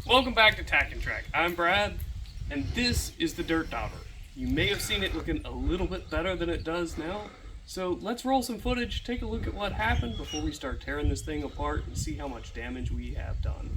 Welcome back to Tack and Track. I'm Brad, and this is the Dirt Dobber. You may have seen it looking a little bit better than it does now, so let's roll some footage, take a look at what happened before we start tearing this thing apart and see how much damage we have done.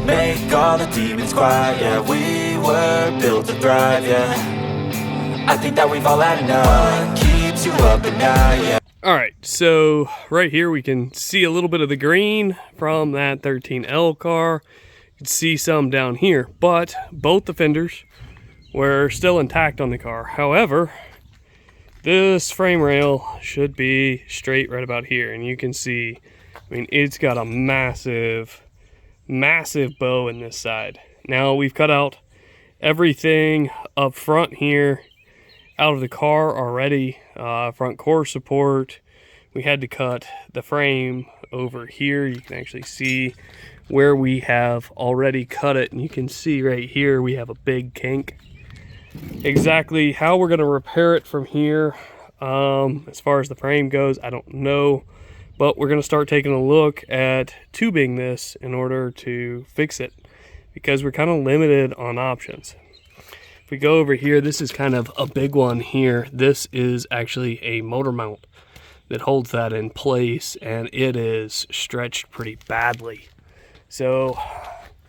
Make all the demons quiet, yeah. We were built to thrive, yeah. I think that we've all had enough. What keeps you up at night, yeah. Alright, so right here we can see a little bit of the green from that 13L car. You can see some down here, but both the fenders were still intact on the car. However, this frame rail should be straight right about here, and you can see, I mean, it's got a massive bow in this side. Now we've cut out everything up front here out of the car already. Front core support, we had to cut the frame over here. You can actually see where we have already cut it, and you can see right here we have a big kink. Exactly how we're going to repair it from here, as far as the frame goes, I don't know. But we're going to start taking a look at tubing this in order to fix it, because we're kind of limited on options. If we go over here, this is kind of a big one here. This is actually a motor mount that holds that in place, and it is stretched pretty badly. So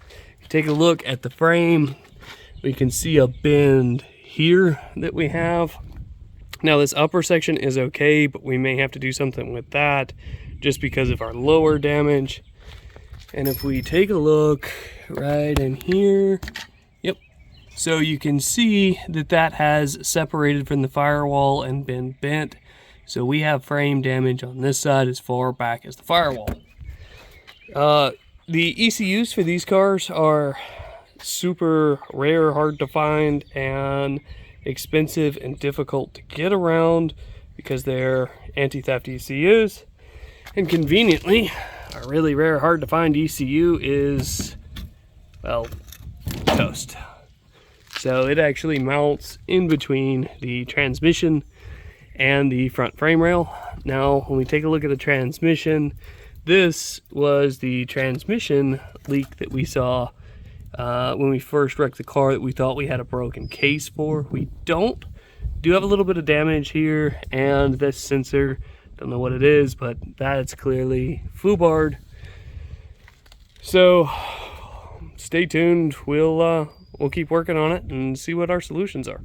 if you take a look at the frame, we can see a bend here that we have. Now this upper section is okay, but we may have to do something with that just because of our lower damage. And if we take a look right in here, yep. So you can see that that has separated from the firewall and been bent. So we have frame damage on this side as far back as the firewall. The ECUs for these cars are super rare, hard to find, and expensive and difficult to get around because they're anti-theft ECUs. And conveniently, a really rare, hard to find ECU is, well, post. So it actually mounts in between the transmission and the front frame rail. Now, when we take a look at the transmission, this was the transmission leak that we saw when we first wrecked the car that we thought we had a broken case for. We don't. Do have a little bit of damage here, and this sensor, don't know what it is, but that's clearly foobarred. So stay tuned. We'll keep working on it and see what our solutions are.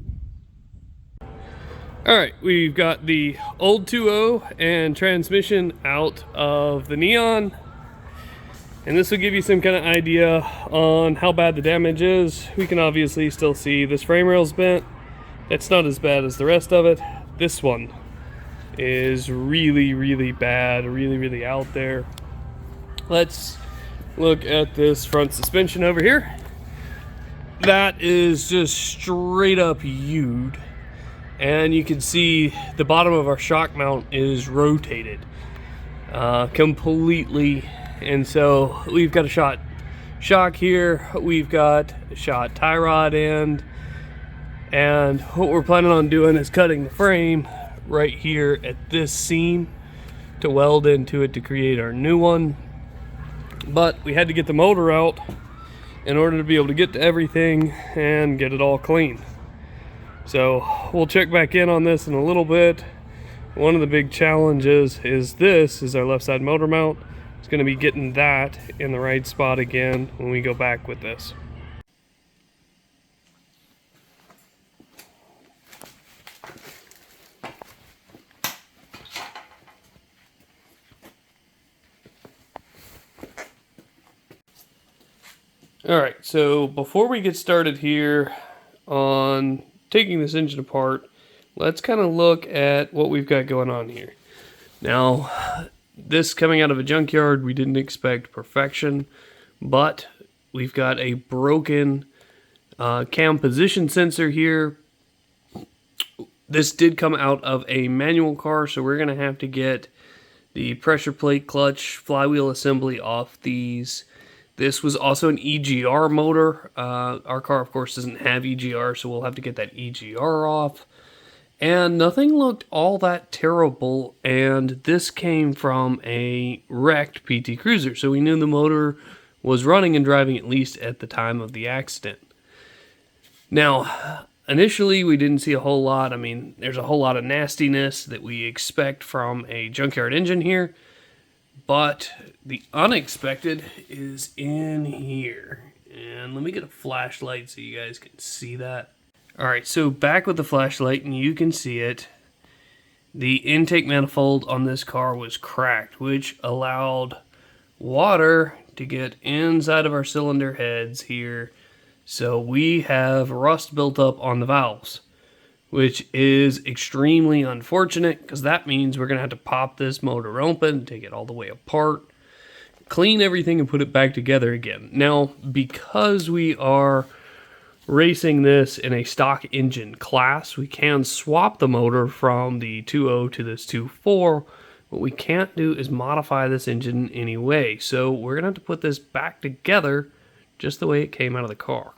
All right, we've got the old 2.0 and transmission out of the Neon, and this will give you some kind of idea on how bad the damage is. We can obviously still see this frame rail's bent. It's not as bad as the rest of it. This one is really, really bad, really, really out there. Let's look at this front suspension over here. That is just straight up hewed. And you can see the bottom of our shock mount is rotated completely. And so we've got a shot shock here. We've got a shot tie rod end. And what we're planning on doing is cutting the frame right here at this seam to weld into it to create our new one. But we had to get the motor out in order to be able to get to everything and get it all clean. So we'll check back in on this in a little bit. One of the big challenges is this is our left side motor mount. It's going to be getting that in the right spot again when we go back with this. Alright, so before we get started here on taking this engine apart, let's kind of look at what we've got going on here. Now, this coming out of a junkyard, we didn't expect perfection, but we've got a broken cam position sensor here. This did come out of a manual car, so we're going to have to get the pressure plate, clutch, flywheel assembly off these. This was also an EGR motor. Our car, of course, doesn't have EGR, so we'll have to get that EGR off. And nothing looked all that terrible, and this came from a wrecked PT Cruiser, so we knew the motor was running and driving at least at the time of the accident. Now, initially, we didn't see a whole lot. I mean, there's a whole lot of nastiness that we expect from a junkyard engine here. But the unexpected is in here. And let me get a flashlight so you guys can see that. Alright, so back with the flashlight, and you can see it. The intake manifold on this car was cracked, which allowed water to get inside of our cylinder heads here. So we have rust built up on the valves, which is extremely unfortunate because that means we're going to have to pop this motor open, take it all the way apart, clean everything, and put it back together again. Now, because we are racing this in a stock engine class, we can swap the motor from the 2.0 to this 2.4. What we can't do is modify this engine in any way. So we're going to have to put this back together just the way it came out of the car.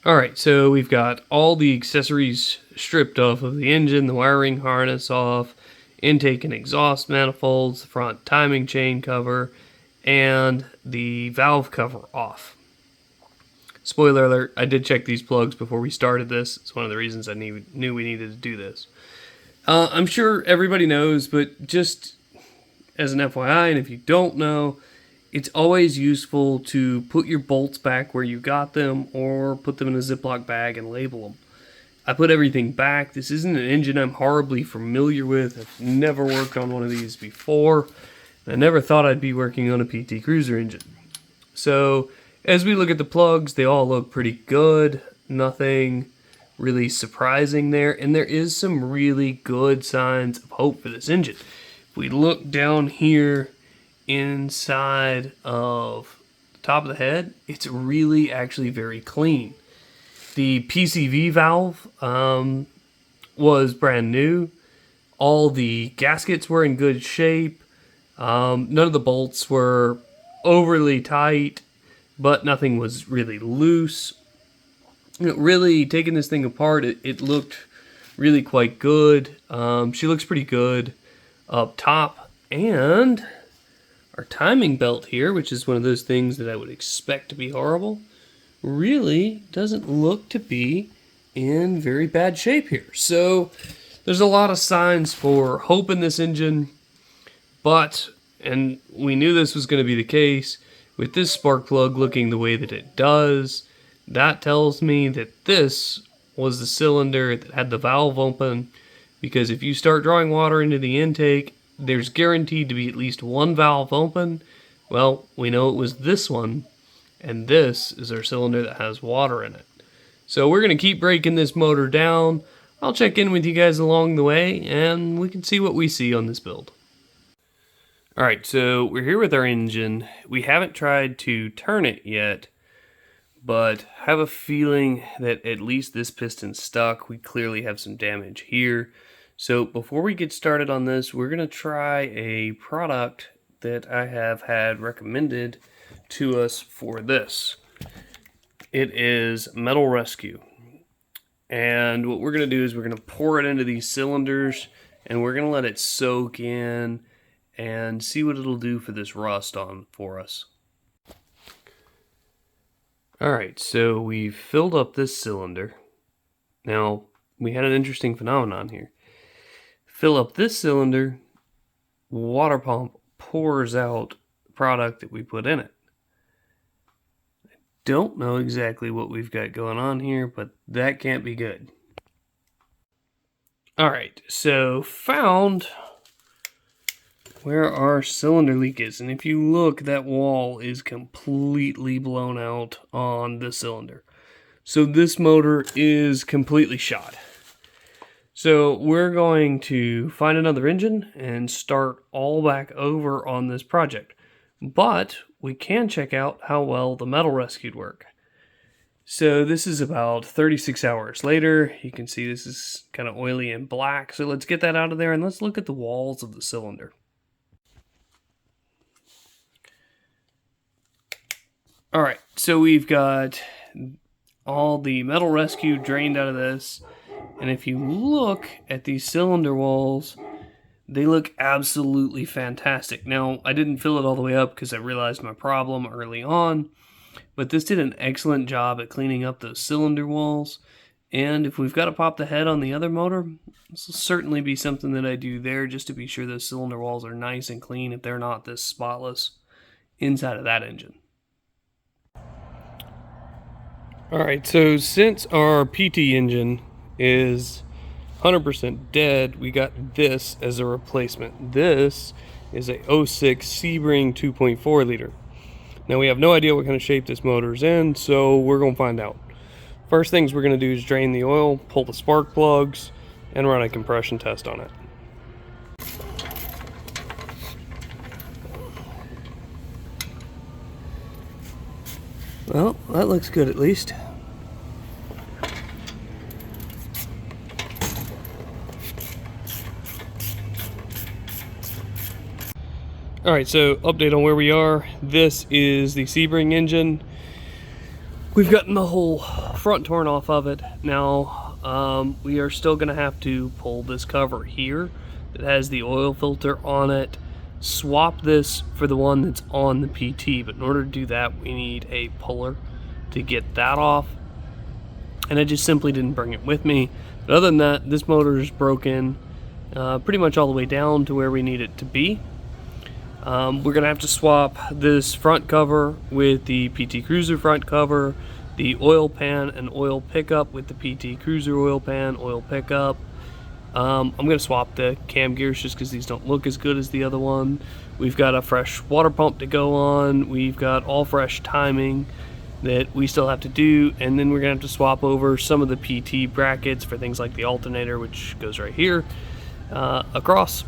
Alright, so we've got all the accessories stripped off of the engine, the wiring harness off, intake and exhaust manifolds, the front timing chain cover, and the valve cover off. Spoiler alert, I did check these plugs before we started this. It's one of the reasons I knew we needed to do this. I'm sure everybody knows, but just as an FYI, and if you don't know, it's always useful to put your bolts back where you got them or put them in a Ziploc bag and label them. I put everything back. This isn't an engine I'm horribly familiar with. I've never worked on one of these before. I never thought I'd be working on a PT Cruiser engine. So as we look at the plugs, they all look pretty good. Nothing really surprising there. And there is some really good signs of hope for this engine. If we look down here inside of the top of the head, it's really actually very clean. The PCV valve was brand new. All the gaskets were in good shape. None of the bolts were overly tight, but nothing was really loose. Really, taking this thing apart, it looked really quite good. She looks pretty good up top, and our timing belt here, which is one of those things that I would expect to be horrible, really doesn't look to be in very bad shape here. So there's a lot of signs for hope in this engine, but, and we knew this was going to be the case, with this spark plug looking the way that it does, that tells me that this was the cylinder that had the valve open, because if you start drawing water into the intake, there's guaranteed to be at least one valve open. Well, we know it was this one, and this is our cylinder that has water in it. So we're going to keep breaking this motor down. I'll check in with you guys along the way, and we can see what we see on this build. Alright, so we're here with our engine. We haven't tried to turn it yet, but have a feeling that at least this piston's stuck. We clearly have some damage here. So before we get started on this, we're going to try a product that I have had recommended to us for this. It is Metal Rescue. And what we're going to do is we're going to pour it into these cylinders, and we're going to let it soak in and see what it'll do for this rust on for us. Alright, so we've filled up this cylinder. Now, we had an interesting phenomenon here. Fill up this cylinder, water pump pours out the product that we put in it. I don't know exactly what we've got going on here, but that can't be good. Alright, so found where our cylinder leak is, and if you look, that wall is completely blown out on the cylinder. So this motor is completely shot. So we're going to find another engine and start all back over on this project. But we can check out how well the Metal Rescued work. So this is about 36 hours later. You can see this is kind of oily and black. So let's get that out of there and let's look at the walls of the cylinder. Alright, so we've got all the Metal Rescue drained out of this. And if you look at these cylinder walls, they look absolutely fantastic. Now, I didn't fill it all the way up because I realized my problem early on, but this did an excellent job at cleaning up those cylinder walls. And if we've got to pop the head on the other motor, this will certainly be something that I do there just to be sure those cylinder walls are nice and clean if they're not this spotless inside of that engine. Alright, so since our PT engine is 100% dead, we got this as a replacement. This is a 06 Sebring 2.4 liter. Now we have no idea what kind of shape this motor is in, so we're going to find out. First things we're going to do is drain the oil, pull the spark plugs, and run a compression test on it. Well, that looks good at least. Alright, so update on where we are. This is the Sebring engine. We've gotten the whole front torn off of it. Now, we are still going to have to pull this cover here that has the oil filter on it, swap this for the one that's on the PT, but in order to do that, we need a puller to get that off, and I just simply didn't bring it with me. But other than that, this motor is broken pretty much all the way down to where we need it to be. We're going to have to swap this front cover with the PT Cruiser front cover, the oil pan and oil pickup with the PT Cruiser oil pan, oil pickup. I'm going to swap the cam gears just because these don't look as good as the other one. We've got a fresh water pump to go on. We've got all fresh timing that we still have to do, and then we're going to have to swap over some of the PT brackets for things like the alternator, which goes right here, across.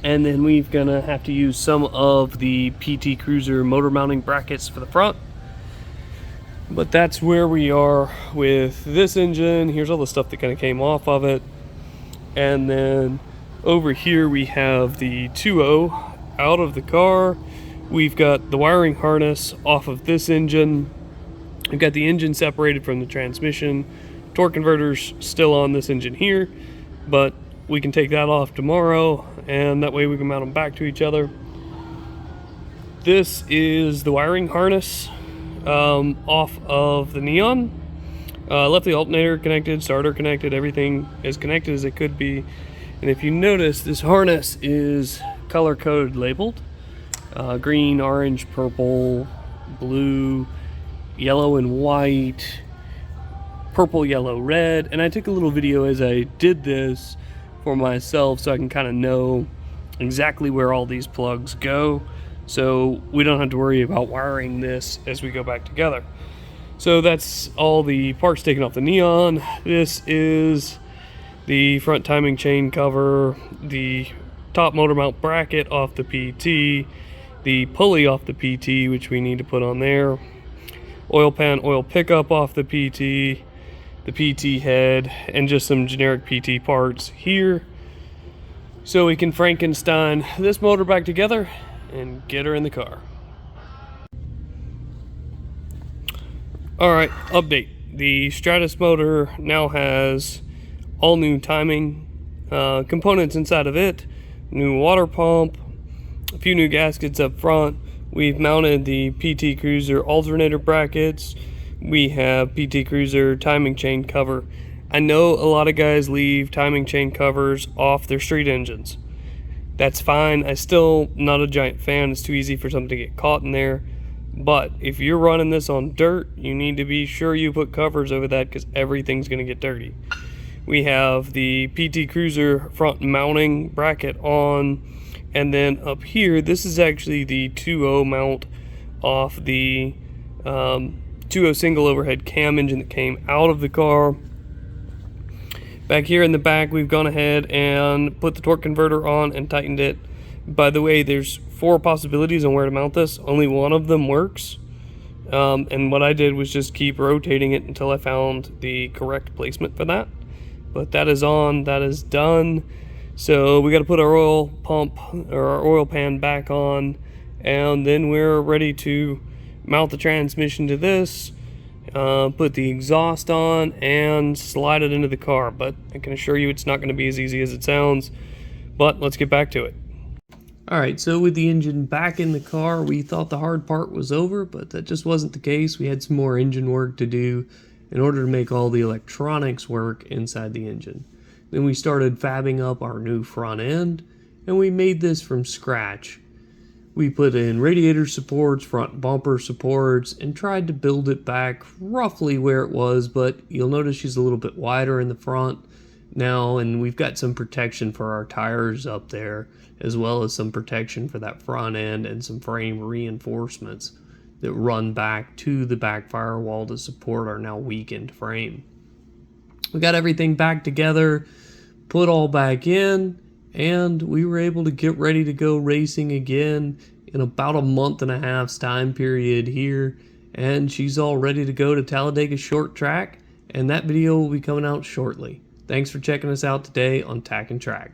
And then we're going to have to use some of the PT Cruiser motor mounting brackets for the front. But that's where we are with this engine. Here's all the stuff that kind of came off of it. And then over here we have the 2.0 out of the car. We've got the wiring harness off of this engine. We've got the engine separated from the transmission. Torque converter's still on this engine here, but we can take that off tomorrow, and that way we can mount them back to each other. This is the wiring harness off of the Neon. Left the alternator connected, starter connected, everything as connected as it could be. And if you notice, this harness is color code labeled. Green, orange, purple, blue, yellow and white, purple, yellow, red. And I took a little video as I did this for myself so I can kind of know exactly where all these plugs go, so we don't have to worry about wiring this as we go back together. So that's all the parts taken off the Neon. This is the front timing chain cover, the top motor mount bracket off the PT, the pulley off the PT, which we need to put on there, oil pan, oil pickup off the PT, the PT head, and just some generic PT parts here, so we can Frankenstein this motor back together and get her in the car. Alright, update. The Stratus motor now has all new timing components inside of it, new water pump, a few new gaskets up front. We've mounted the PT Cruiser alternator brackets. We have PT Cruiser timing chain cover. I know a lot of guys leave timing chain covers off their street engines. That's fine. I'm still not a giant fan. It's too easy for something to get caught in there. But if you're running this on dirt, you need to be sure you put covers over that, because everything's going to get dirty. We have the PT Cruiser front mounting bracket on, and then up here, this is actually the 2.0 mount off the 2.0 single overhead cam engine that came out of the car. Back here in the back, we've gone ahead and put the torque converter on and tightened it. By the way, there's 4 possibilities on where to mount this. Only one of them works. And what I did was just keep rotating it until I found the correct placement for that. But that is on, that is done. So we got to put our oil pump or our oil pan back on, and then we're ready to mount the transmission to this, put the exhaust on, and slide it into the car. But I can assure you it's not going to be as easy as it sounds. But let's get back to it. Alright, so with the engine back in the car, we thought the hard part was over, but that just wasn't the case. We had some more engine work to do in order to make all the electronics work inside the engine. Then we started fabbing up our new front end, and we made this from scratch. We put in radiator supports, front bumper supports, and tried to build it back roughly where it was, but you'll notice she's a little bit wider in the front now, and we've got some protection for our tires up there, as well as some protection for that front end and some frame reinforcements that run back to the back firewall to support our now weakened frame. We got everything back together, put all back in, and we were able to get ready to go racing again in about a month and a half's time period here, and she's all ready to go to Talladega Short Track, and that video will be coming out shortly. Thanks for checking us out today on Tack and Track.